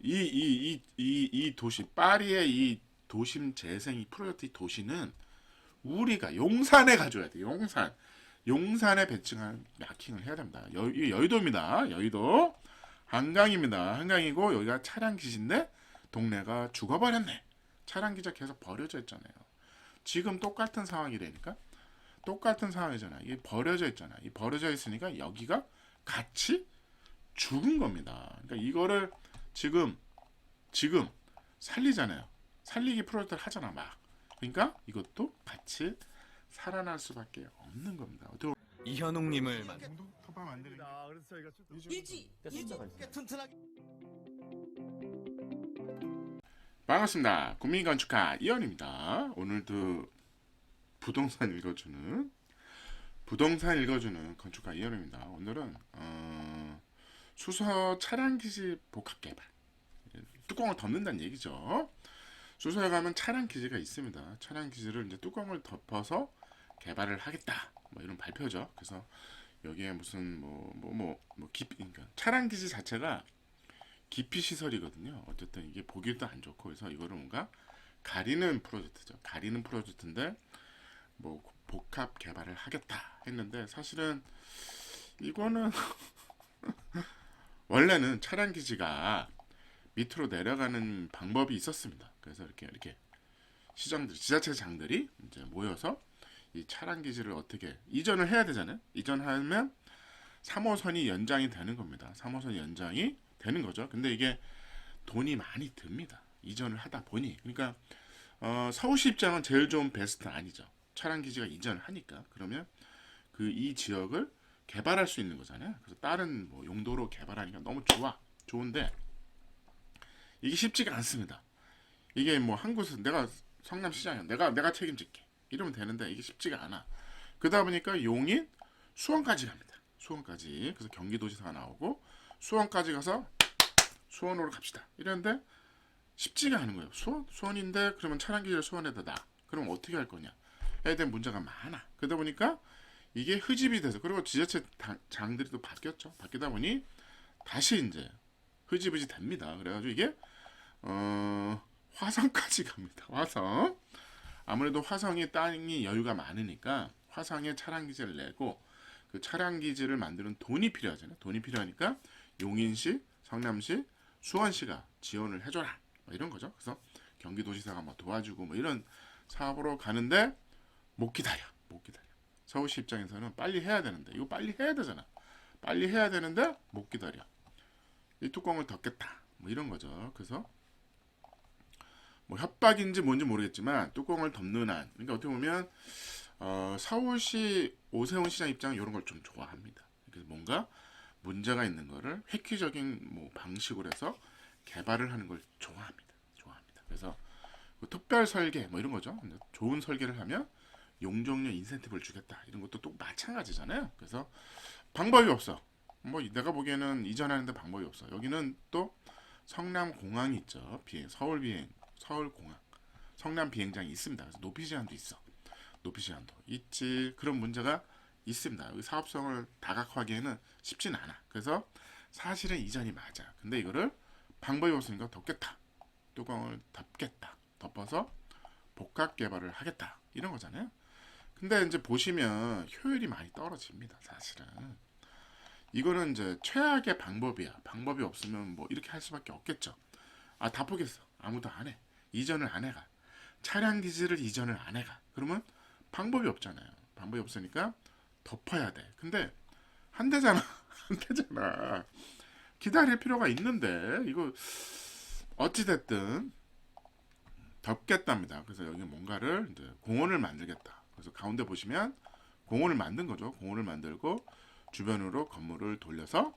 이 도시 파리의 이 도심 재생 이 프로젝트 도시는 우리가 용산에 가줘야 돼. 용산에 배칭한 마킹을 해야 됩니다. 이게 여의도입니다. 여의도 한강입니다. 한강이고 여기가 차량 기지인데 동네가 죽어버렸네. 차량 기지가 계속 버려져 있잖아요. 지금 똑같은 상황이라니까. 똑같은 상황이잖아. 이게 버려져 있잖아. 이 버려져 있으니까 여기가 같이 죽은 겁니다. 그러니까 이거를 지금 살리잖아요. 살리기 프로젝트를 하잖아 막. 그러니까 이것도 같이 살아날 수밖에 없는 겁니다. 이현웅님을 만. 톱밥 만드는 그래서 저희가 일지 꽤 튼튼하게. 반갑습니다. 국민건축가 이현입니다. 오늘도 부동산 읽어주는 건축가 이현입니다. 오늘은 수서 차량 기지 복합 개발 뚜껑을 덮는다는 얘기죠. 수서에 가면 차량 기지가 있습니다. 차량 기지를 이제 뚜껑을 덮어서 개발을 하겠다. 뭐 이런 발표죠. 그래서 여기에 무슨 그러니까 차량 기지 자체가 기피 시설이거든요. 어쨌든 이게 보기도 안 좋고 그래서 이거를 뭔가 가리는 프로젝트죠. 가리는 프로젝트인데 뭐 복합 개발을 하겠다 했는데 사실은 이거는 원래는 차량 기지가 밑으로 내려가는 방법이 있었습니다. 그래서 이렇게 지자체장들이 이제 모여서 이 차량 기지를 어떻게 이전을 해야 되잖아요. 이전하면 3호선이 연장이 되는 겁니다. 3호선 연장이 되는 거죠. 근데 이게 돈이 많이 듭니다. 이전을 하다 보니. 그러니까 서울시 입장은 제일 좋은 베스트 아니죠. 차량 기지가 이전을 하니까. 그러면 이 지역을 개발할 수 있는 거잖아요. 그래서 다른 용도로 개발하니까 너무 좋은데 이게 쉽지가 않습니다. 이게 한 곳에서 내가 성남시장이야. 내가 책임질게. 이러면 되는데 이게 쉽지가 않아. 그러다 보니까 용인, 수원까지 갑니다. 수원까지. 그래서 경기도지사가 나오고 수원까지 가서 수원으로 갑시다. 이랬는데 쉽지가 않은 거예요. 수원인데 그러면 차량 기지를 수원에다 놔. 그럼 어떻게 할 거냐? 해야 될 문제가 많아. 그러다 보니까 이게 흐집이 돼서 그리고 지자체 장들이 또 바뀌었죠. 바뀌다 보니 다시 이제 흐지부지 됩니다. 그래가지고 이게 화성까지 갑니다. 화성. 아무래도 화성이 땅이 여유가 많으니까 화성에 차량 기지를 내고 그 차량 기지를 만드는 돈이 필요하잖아요. 돈이 필요하니까 용인시, 성남시, 수원시가 지원을 해줘라. 이런 거죠. 그래서 경기도지사가 도와주고 이런 사업으로 가는데 못 기다려. 서울시 입장에서는 빨리 해야 되는데 이거 빨리 해야 되잖아. 빨리 해야 되는데 못 기다려. 이 뚜껑을 덮겠다. 이런 거죠. 그래서 협박인지 뭔지 모르겠지만 뚜껑을 덮는 한. 그러니까 어떻게 보면 서울시 오세훈 시장 입장은 이런 걸 좀 좋아합니다. 그래서 뭔가 문제가 있는 거를 획기적인 방식으로 해서 개발을 하는 걸 좋아합니다. 그래서 특별 설계 이런 거죠. 좋은 설계를 하면 용적률 인센티브를 주겠다. 이런 것도 또 마찬가지잖아요. 그래서 방법이 없어. 내가 보기에는 이전하는데 방법이 없어. 여기는 또 성남공항이 있죠. 서울공항. 성남 비행장이 있습니다. 그래서 높이 제한도 있어. 높이 제한도 있지. 그런 문제가 있습니다. 여기 사업성을 다각화하기에는 쉽진 않아. 그래서 사실은 이전이 맞아. 근데 이거를 방법이 없으니까 덮겠다. 뚜껑을 덮겠다. 덮어서 복합 개발을 하겠다. 이런 거잖아요. 근데 이제 보시면 효율이 많이 떨어집니다. 사실은. 이거는 이제 최악의 방법이야. 방법이 없으면 이렇게 할 수밖에 없겠죠. 다 포기했어. 아무도 안 해. 이전을 안 해가. 차량 기지를 이전을 안 해가. 그러면 방법이 없잖아요. 방법이 없으니까 덮어야 돼. 근데 한 대잖아. 한 대잖아. 기다릴 필요가 있는데 이거 어찌됐든 덮겠답니다. 그래서 여기 뭔가를 이제 공원을 만들겠다. 그래서 가운데 보시면 공원을 만든 거죠. 공원을 만들고 주변으로 건물을 돌려서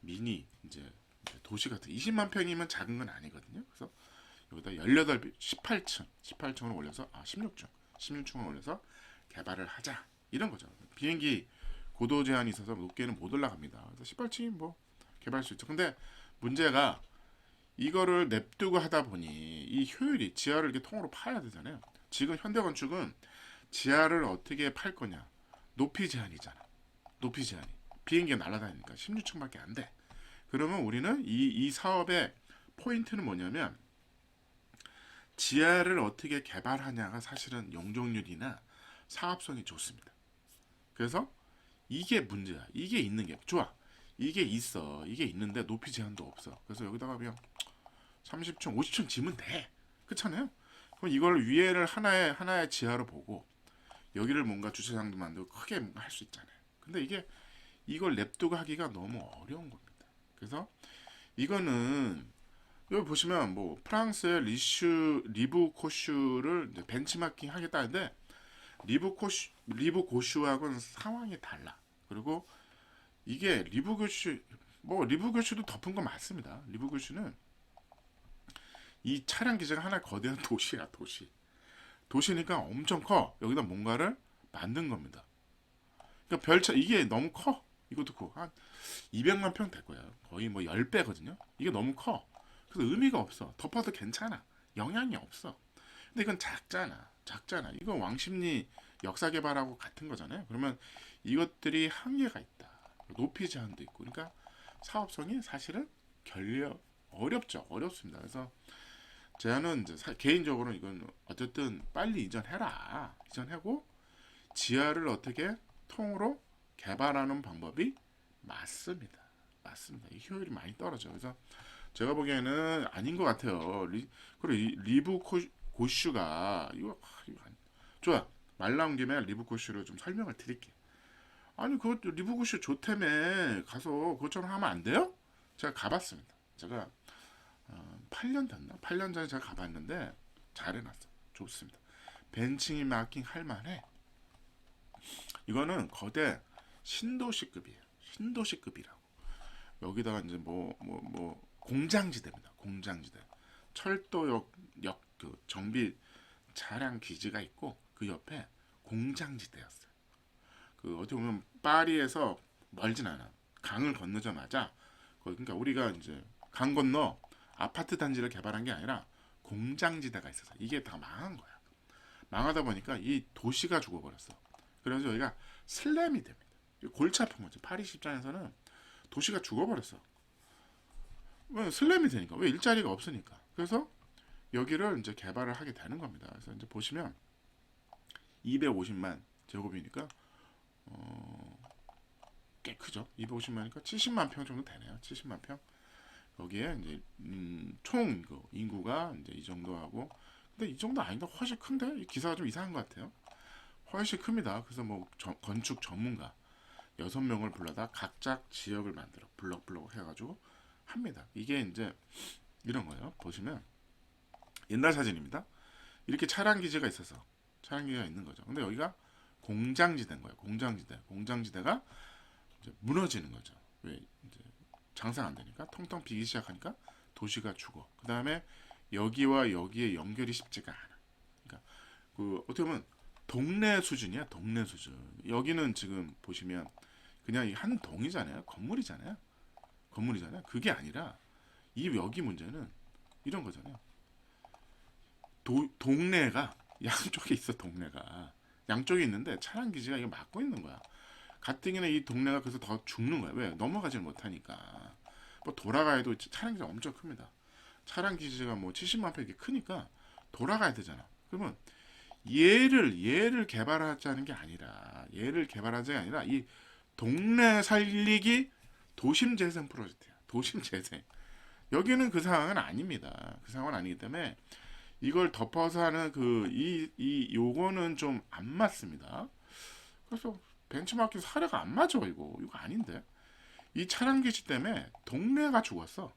미니 이제 도시 같은 20만 평이면 작은 건 아니거든요. 그래서 여기다 18층을 올려서 16층을 올려서 개발을 하자. 이런 거죠. 비행기 고도 제한이 있어서 높게는 못 올라갑니다. 그래서 18층이 개발할 수 있죠. 근데 문제가 이거를 냅두고 하다 보니 이 효율이 지하를 이렇게 통으로 파야 되잖아요. 지금 현대건축은 지하를 어떻게 팔 거냐. 높이 제한이잖아. 높이 제한이. 비행기가 날아다니니까 16층밖에 안 돼. 그러면 우리는 이 사업의 포인트는 뭐냐면 지하를 어떻게 개발하냐가 사실은 용적률이나 사업성이 좋습니다. 그래서 이게 문제야. 이게 있는 게 좋아. 이게 있어. 이게 있는데 높이 제한도 없어. 그래서 여기다가 그냥 30층, 50층 지면 돼. 그렇잖아요. 그럼 이걸 위에를 하나의 지하로 보고 여기를 뭔가 주차장도 만들고 크게 뭔가 할 수 있잖아요. 근데 이걸 냅두고 하기가 너무 어려운 겁니다. 그래서 이거는 여기 보시면 뭐 프랑스의 리브 코슈를 이제 벤치마킹 하겠다는데 리브 고슈하고는 상황이 달라. 그리고 이게 리브 고슈도 덮은 거 맞습니다. 리브 고슈는 이 차량 기지가 하나의 거대한 도시야, 도시. 도시니까 엄청 커. 여기다 뭔가를 만든 겁니다. 그러니까 별차 이게 너무 커. 이것도 커. 한 200만 평 될 거예요. 거의 뭐 10배거든요. 이게 너무 커. 그래서 의미가 없어. 덮어도 괜찮아. 영향이 없어. 근데 이건 작잖아. 작잖아. 이거 왕십리 역사 개발하고 같은 거잖아요. 그러면 이것들이 한계가 있다. 높이 제한도 있고. 그러니까 사업성이 사실은 어렵죠. 어렵습니다. 그래서 제안은 이제 개인적으로 이건 어쨌든 빨리 이전해라. 이전하고 지하를 어떻게 통으로 개발하는 방법이 맞습니다. 맞습니다. 이 효율이 많이 떨어져. 그래서 제가 보기에는 아닌 것 같아요. 그리고 리브 고슈가 이거 좋아. 말 나온 김에 리브 고슈를 좀 설명을 드릴게요. 아니 그 리브 고슈 좋다며 가서 그것처럼 하면 안 돼요? 제가 가봤습니다. 제가 8년 됐나? 8년 전에 제가 가봤는데 잘 해놨어. 좋습니다. 벤치마킹 할 만해. 이거는 거대 신도시급이에요. 신도시급이라고. 여기다가 이제 뭐 공장지대입니다. 공장지대. 철도역 그 정비 차량 기지가 있고 그 옆에 공장지대였어요. 그 어떻게 보면 파리에서 멀진 않아. 강을 건너자마자 그러니까 우리가 이제 강 건너 아파트 단지를 개발한 게 아니라 공장지대가 있어서 이게 다 망한 거야. 망하다 보니까 이 도시가 죽어버렸어. 그래서 여기가 슬램이 됩니다. 골치 아픈 거죠. 파리시 입장에서는 도시가 죽어버렸어. 왜 슬램이 되니까. 왜 일자리가 없으니까. 그래서 여기를 이제 개발을 하게 되는 겁니다. 그래서 이제 보시면 250만 제곱이니까 꽤 크죠. 250만이니까 70만 평 정도 되네요. 70만 평. 여기에 이제 총 인구가 이제 이 정도 하고, 근데 이 정도 아닌데 훨씬 큰데 이 기사가 좀 이상한 것 같아요. 훨씬 큽니다. 그래서 뭐 건축 전문가 6명을 불러다 각자 지역을 만들어 블럭 해가지고 합니다. 이게 이제 이런 거예요. 보시면 옛날 사진입니다. 이렇게 차량 기지가 있어서 차량 기지가 있는 거죠. 근데 여기가 공장지대인 거예요. 공장지대가 이제 무너지는 거죠. 왜 이제 장사가 안 되니까 텅텅 비기 시작하니까 도시가 죽어. 그 다음에 여기와 여기에 연결이 쉽지가 않아. 그러니까 그 어떻게 보면 동네 수준이야. 동네 수준. 여기는 지금 보시면 그냥 한 동이잖아요. 건물이잖아요. 그게 아니라 여기 문제는 이런 거잖아요. 동네가 양쪽에 있어. 동네가 양쪽에 있는데 차량 기지가 이거 막고 있는 거야. 가뜩이나 이 동네가 그래서 더 죽는 거야. 왜? 넘어가지를 못하니까. 뭐 돌아가야도 차량 기지가 엄청 큽니다. 차량 기지가 뭐 70만 평이 크니까 돌아가야 되잖아. 그러면 얘를 개발하자는 게 아니라 이 동네 살리기 도심 재생 프로젝트야. 도심 재생. 여기는 그 상황은 아닙니다. 그 상황은 아니기 때문에 이걸 덮어서 하는 요거는 좀 안 맞습니다. 그래서 벤치마킹 사례가 안 맞아. 이거 아닌데. 이 차량 기지 때문에 동네가 죽었어.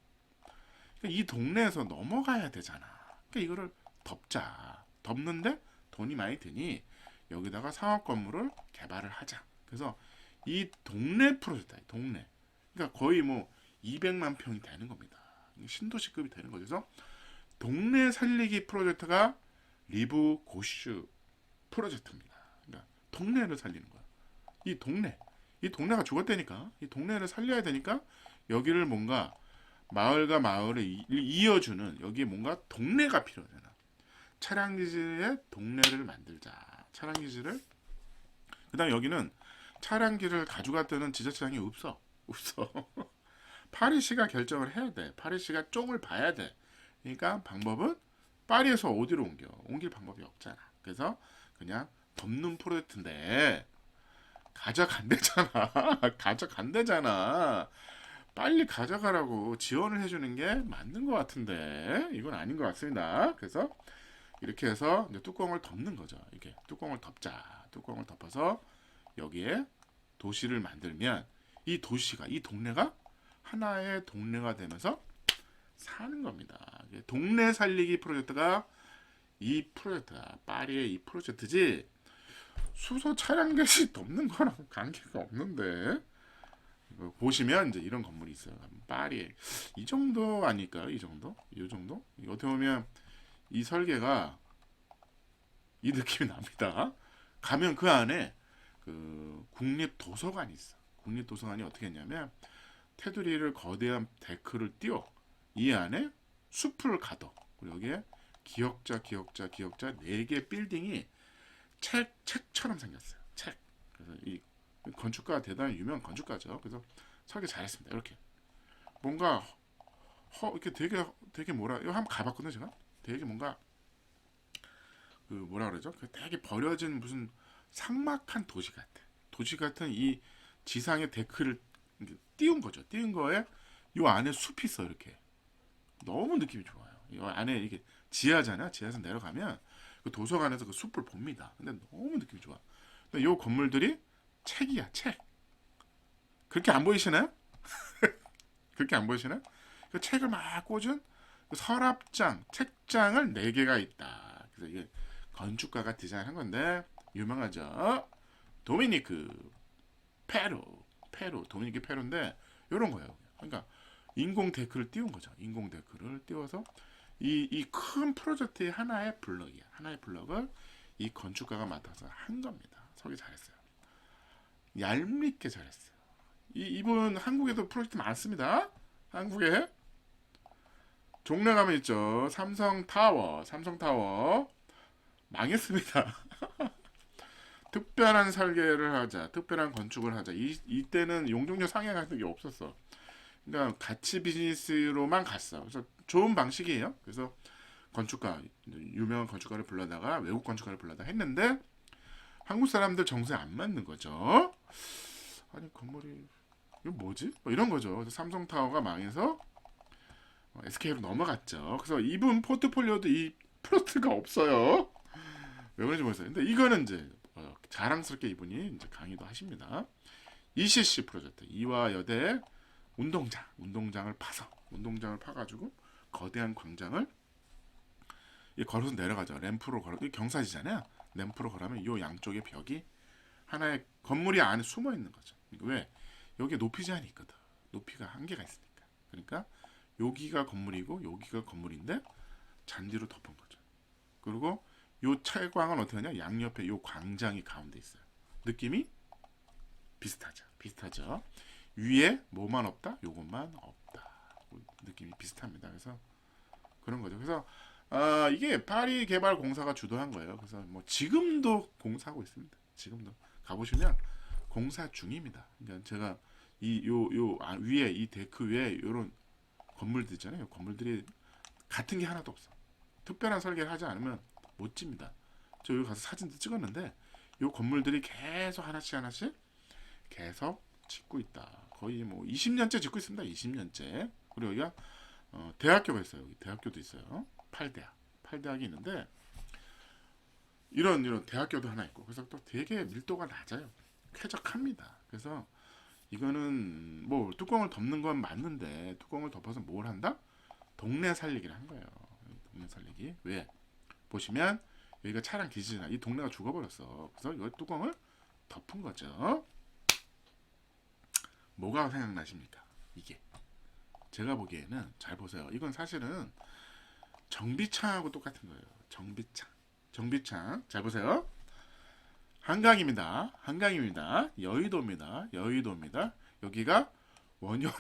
그러니까 이 동네에서 넘어가야 되잖아. 그러니까 이거를 덮는데 돈이 많이 드니 여기다가 상업 건물을 개발을 하자. 그래서 이 동네 프로젝트야. 동네. 그러니까 거의 뭐 200만 평이 되는 겁니다. 신도시급이 되는 거죠. 그래서 동네 살리기 프로젝트가 리브 고슈 프로젝트입니다. 그러니까 동네를 살리는 거야. 이 동네가 죽었다니까. 이 동네를 살려야 되니까 여기를 뭔가 마을과 마을을 이어주는 여기에 뭔가 동네가 필요하잖아. 차량 기지에 동네를 만들자. 차량 기지를 그다음 여기는 차량기를 가져갔다는 지자체장이 없어. 파리시가 결정을 해야 돼. 파리시가 쫑을 봐야 돼. 그러니까 방법은 파리에서 어디로 옮길 방법이 없잖아. 그래서 그냥 덮는 프로젝트인데 가져간대잖아. 가져간대잖아. 빨리 가져가라고 지원을 해주는 게 맞는 것 같은데 이건 아닌 것 같습니다. 그래서 이렇게 해서 이제 뚜껑을 덮는 거죠. 이게 뚜껑을 덮자. 뚜껑을 덮어서 여기에 도시를 만들면 이 도시가 이 동네가 하나의 동네가 되면서 사는 겁니다. 동네 살리기 프로젝트가 이 프로젝트가 파리의 이 프로젝트지 수소 차량 대시 덮는 거랑 관계가 없는데 이거 보시면 이제 이런 건물이 있어요. 파리에 이 정도 아닐까요? 이 정도? 이 정도? 어떻게 보면 이 설계가 이 느낌이 납니다. 가면 그 안에 그 국립도서관이 있어. 국립도서관이 어떻게 했냐면 테두리를 거대한 데크를 띄워 이 안에 숲을 가둬. 그리고 여기에 기역자 4개 빌딩이 책처럼 생겼어요. 책. 그래서 이 건축가가 대단히 유명한 건축가죠. 그래서 설계 잘했습니다. 이렇게 뭔가 이렇게 되게 뭐라 이거 한번 가봤거든요. 제가 되게 뭔가 그 뭐라 그러죠? 되게 버려진 무슨 삭막한 도시 같아. 도시 같은 이 지상의 데크를 띄운 거죠. 띄운 거에 요 안에 숲이 있어 이렇게. 너무 느낌이 좋아요. 이 안에 이게 지하잖아. 지하에서 내려가면 그 도서관에서 그 숲을 봅니다. 근데 너무 느낌이 좋아. 근데 요 건물들이 책이야, 책. 그렇게 안 보이시나요? 그렇게 안 보이시나요? 그 책을 막 꽂은 그 서랍장, 책장을 4개가 있다. 그래서 이게 건축가가 디자인한 건데 유명하죠. 도미니크 페로 도미니크 페로인데 이런 거예요. 그러니까 인공 데크를 띄운 거죠. 인공 데크를 띄워서 이 큰 프로젝트의 하나의 블럭이야. 하나의 블럭을 이 건축가가 맡아서 한 겁니다. 설계 잘했어요. 얄밉게 잘했어요. 이분 한국에도 프로젝트 많습니다. 한국에 종래 가면 있죠. 삼성타워 망했습니다. 특별한 설계를 하자, 특별한 건축을 하자. 이때는 용적률 상향 같은 게 없었어. 그러니까 가치 비즈니스로만 갔어. 그래서 좋은 방식이에요. 그래서 건축가, 유명한 건축가를 불러다가 외국 건축가를 불러다가 했는데 한국 사람들 정서에 안 맞는 거죠. 아니 건물이 이거 뭐지? 뭐 이런 거죠. 그래서 삼성타워가 망해서 SK로 넘어갔죠. 그래서 이분 포트폴리오도 이 프로젝트가 없어요. 왜 그런지 모르겠어요. 근데 이거는 이제 자랑스럽게 이분이 이제 강의도 하십니다. ECC 프로젝트 이화여대 운동장을 파가지고 거대한 광장을 걸어서 내려가죠. 램프로 걸어 경사지잖아요. 램프로 걸으면 이 양쪽의 벽이 하나의 건물이 안에 숨어 있는 거죠. 왜? 여기에 높이 제한이 있거든. 높이가 한계가 있으니까. 그러니까 여기가 건물이고 여기가 건물인데 잔디로 덮은 거죠. 그리고 요 채광은 어떻게 하냐? 양옆에 요 광장이 가운데 있어요. 느낌이 비슷하죠. 위에 뭐만 없다? 요것만 없다. 느낌이 비슷합니다. 그래서 그런 거죠. 그래서 이게 파리 개발 공사가 주도한 거예요. 그래서 뭐 지금도 공사하고 있습니다. 지금도 가보시면 공사 중입니다. 그러니까 제가 위에 이 데크 위에 이런 건물들 있잖아요. 건물들이 같은 게 하나도 없어. 특별한 설계를 하지 않으면 못 집니다. 저 여기 가서 사진도 찍었는데 이 건물들이 계속 하나씩 계속 짓고 있다. 거의 뭐 20년째 짓고 있습니다. 20년째. 그리고 여기가 대학교가 있어요. 여기 대학교도 있어요. 8대학이 있는데 이런 대학교도 하나 있고 그래서 또 되게 밀도가 낮아요. 쾌적합니다. 그래서 이거는 뭐 뚜껑을 덮는 건 맞는데 뚜껑을 덮어서 뭘 한다? 동네 살리기를 한 거예요. 동네 살리기. 왜? 보시면 여기가 차량 기지나 이 동네가 죽어버렸어. 그래서 이 뚜껑을 덮은 거죠. 뭐가 생각나십니까? 이게 제가 보기에는 잘 보세요. 이건 사실은 정비창하고 똑같은 거예요. 정비창 잘 보세요. 한강입니다. 여의도입니다. 여기가 원효로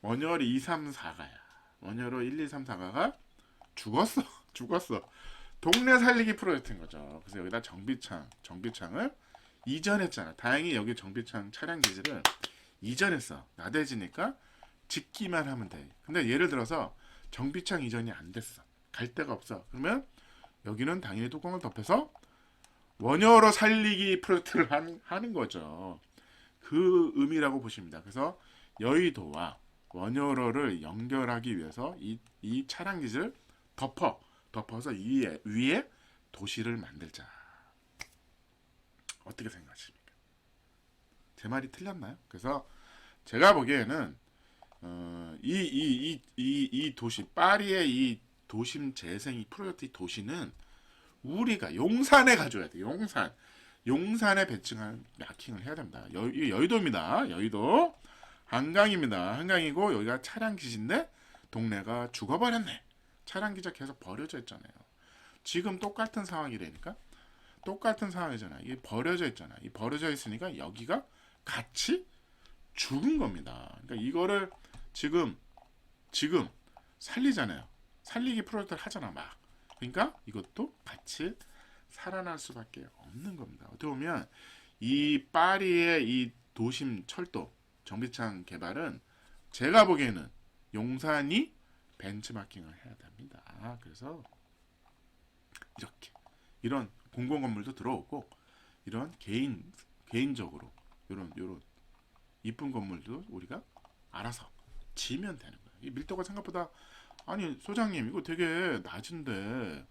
원효로 2, 3, 4가야. 원효로 1, 2, 3, 4가가 죽었어. 동네 살리기 프로젝트인 거죠. 그래서 여기다 정비창을 이전했잖아. 다행히 여기 정비창 차량 기지를 이전했어. 나대지니까 짓기만 하면 돼. 근데 예를 들어서 정비창 이전이 안 됐어. 갈 데가 없어. 그러면 여기는 당연히 뚜껑을 덮여서 원효로 살리기 프로젝트를 하는 거죠. 그 의미라고 보십니다. 그래서 여의도와 원효로를 연결하기 위해서 이 차량 기지를 덮어서 위에 도시를 만들자. 어떻게 생각하십니까? 제 말이 틀렸나요? 그래서 제가 보기에는 이 도시 파리의 이 도심 재생 이 프로젝트 도시는 우리가 용산에 가져야 돼. 용산에 배칭할 마킹을 해야 됩니다. 이게 여의도입니다. 여의도 한강입니다. 한강이고 여기가 차량 기지인데 동네가 죽어버렸네. 차량 기지가 계속 버려져 있잖아요. 지금 똑같은 상황이라니까. 똑같은 상황이잖아. 이게 버려져 있잖아. 이 버려져 있으니까 여기가 같이 죽은 겁니다. 그러니까 이거를 지금 살리잖아요. 살리기 프로젝트를 하잖아 막. 그러니까 이것도 같이 살아날 수밖에 없는 겁니다. 어떻게 보면 이 파리의 이 도심 철도 정비창 개발은 제가 보기에는 용산이 벤치마킹을 해야 됩니다. 그래서 이렇게 이런 공공 건물도 들어오고 이런 개인적으로 이런 이쁜 건물도 우리가 알아서 지으면 되는 거예요. 이 밀도가 생각보다 아니 소장님 이거 되게 낮은데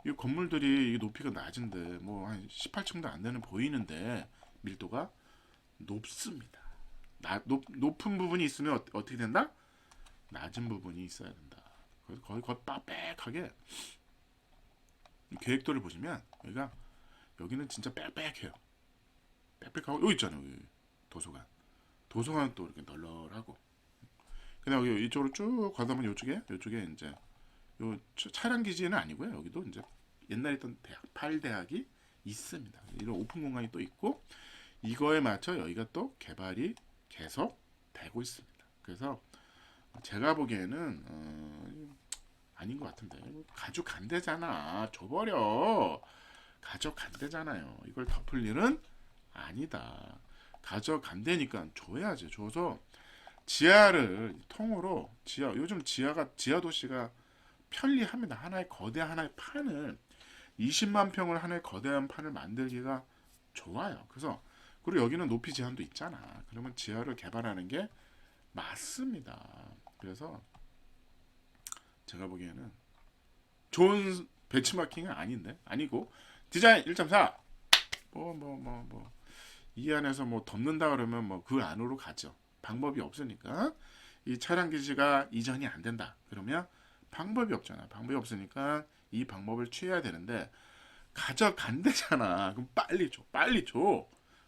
이 건물들이 이 높이가 낮은데 뭐 한 18층도 안 되는 보이는데 밀도가 높습니다. 높은 부분이 있으면 어떻게 된다? 낮은 부분이 있어야 된다. 그래서 거의 빽빽하게 계획도를 보시면 여기는 진짜 빽빽해요. 빽빽하고 여기 있잖아요. 여기 도서관 또 이렇게 널널하고. 근데 여기 이쪽으로 쭉 가다 보면 이쪽에 이제 요 차량 기지는 아니고요. 여기도 이제 옛날에 있던 대학, 8대학이 있습니다. 이런 오픈 공간이 또 있고 이거에 맞춰 여기가 또 개발이 계속 되고 있습니다. 그래서 제가 보기에는 아닌 것 같은데 가족 안 되잖아. 줘버려. 가족 안 되잖아요. 이걸 덮을 일은 아니다. 가족 안 되니까 줘야지. 줘서 지하를 통으로 요즘 지하 도시가 편리합니다. 하나의 판을 20만 평을 하나의 거대한 판을 만들기가 좋아요. 그래서 그리고 여기는 높이 제한도 있잖아. 그러면 지하를 개발하는 게 맞습니다. 그래서 제가 보기에는 좋은 벤치마킹은 아니고 디자인 1.4 이 안에서 뭐 덮는다 그러면 뭐 그 안으로 가죠. 방법이 없으니까 이 차량 기지가 이전이 안 된다. 그러면 방법이 없잖아. 방법이 없으니까 이 방법을 취해야 되는데 가져간대잖아. 그럼 빨리 줘.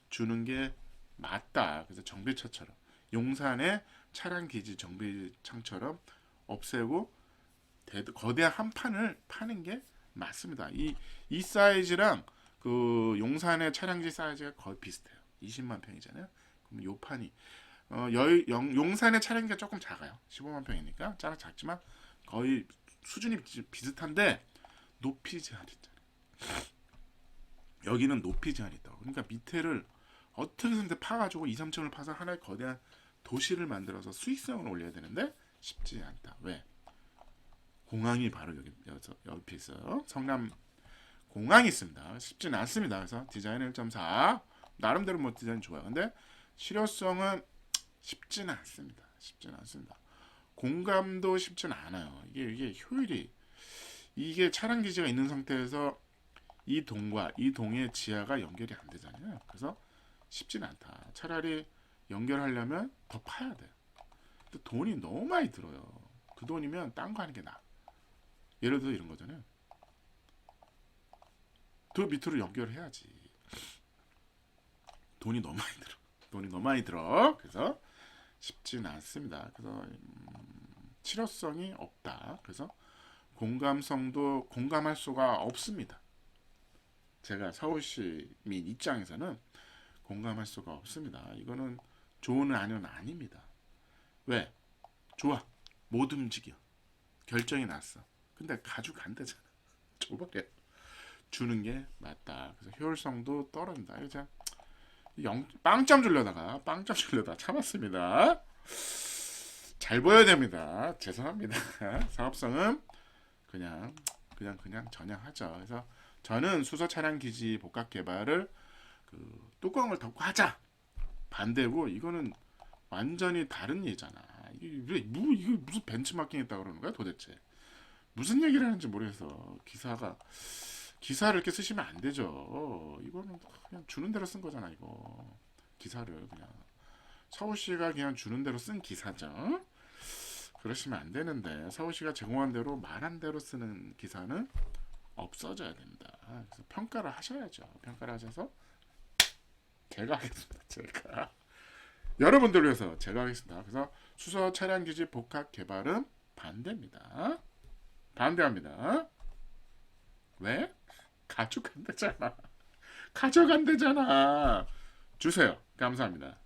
주는 게 맞다. 그래서 정비처처럼 용산의 차량 기지 정비창처럼 없애고 거대한 한 판을 파는 게 맞습니다. 이 사이즈랑 그 용산의 차량지 사이즈가 거의 비슷해요. 20만 평이잖아요. 그럼 요 판이 용산의 차량기가 조금 작아요. 15만 평이니까 작지만 거의 수준이 비슷한데 높이 제한이 있잖아요. 여기는 높이 제한이 있다고. 그러니까 밑에를 어떻게든 파가지고 2, 3층을 파서 하나의 거대한 도시를 만들어서 수익성을 올려야 되는데 쉽지 않다. 왜? 공항이 바로 옆에 있어요. 성남 공항이 있습니다. 쉽지는 않습니다. 그래서 디자인 1.4 나름대로 뭐 디자인 좋아요. 근데 실효성은 쉽지는 않습니다. 공감도 쉽지는 않아요. 이게 효율이 이게 차량 기지가 있는 상태에서 이 동과 이 동의 지하가 연결이 안 되잖아요. 그래서 쉽지는 않다. 차라리 연결하려면 더 파야 돼요. 근데 돈이 너무 많이 들어요. 그 돈이면 딴 거 하는 게 나아. 예를 들어 이런 거잖아요. 더 밑으로 연결해야지. 돈이 너무 많이 들어. 그래서 쉽지는 않습니다. 그래서 실효성이 없다. 그래서 공감할 수가 없습니다. 제가 서울시민 입장에서는 공감할 수가 없습니다. 이거는 좋은 안은 아닙니다. 왜? 좋아. 못 움직여. 결정이 났어. 근데 가지고 안 되잖아. 줘버려. 주는 게 맞다. 그래서 효율성도 떨어진다. 빵점 주려다가 참았습니다. 잘 보여야 됩니다. 죄송합니다. 사업성은 그냥 전향하죠. 그래서 저는 수소 차량 기지 복합 개발을 그 뚜껑을 덮고 하자 반대고, 이거는 완전히 다른 예잖아. 이게 무슨 벤치마킹 했다 그러는 거야 도대체? 무슨 얘기를 하는지 모르겠어. 기사를 이렇게 쓰시면 안 되죠. 이거는 그냥 주는 대로 쓴 거잖아. 이거 기사를 그냥 서울시가 그냥 주는 대로 쓴 기사죠. 그러시면 안 되는데, 서울시가 제공한 대로 말한 대로 쓰는 기사는 없어져야 됩니다. 그래서 평가를 하셔야죠. 평가를 하셔서 제가 하겠습니다. 제가 여러분들 위해서 제가 하겠습니다. 그래서 수소 차량 기지 복합 개발은 반대입니다. 반대합니다. 왜? 가져간대잖아. 주세요. 감사합니다.